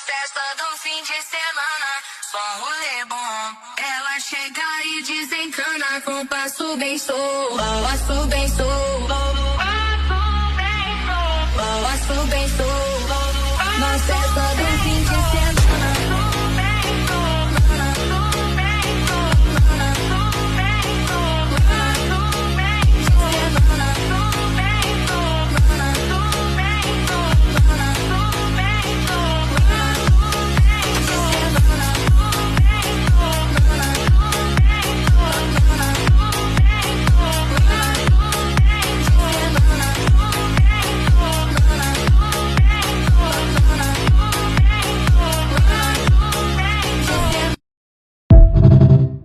festa do fim de semana, só rolê bom. Ela chega e desencana com passo bem solto. Passo bem solto. Passo bem solto.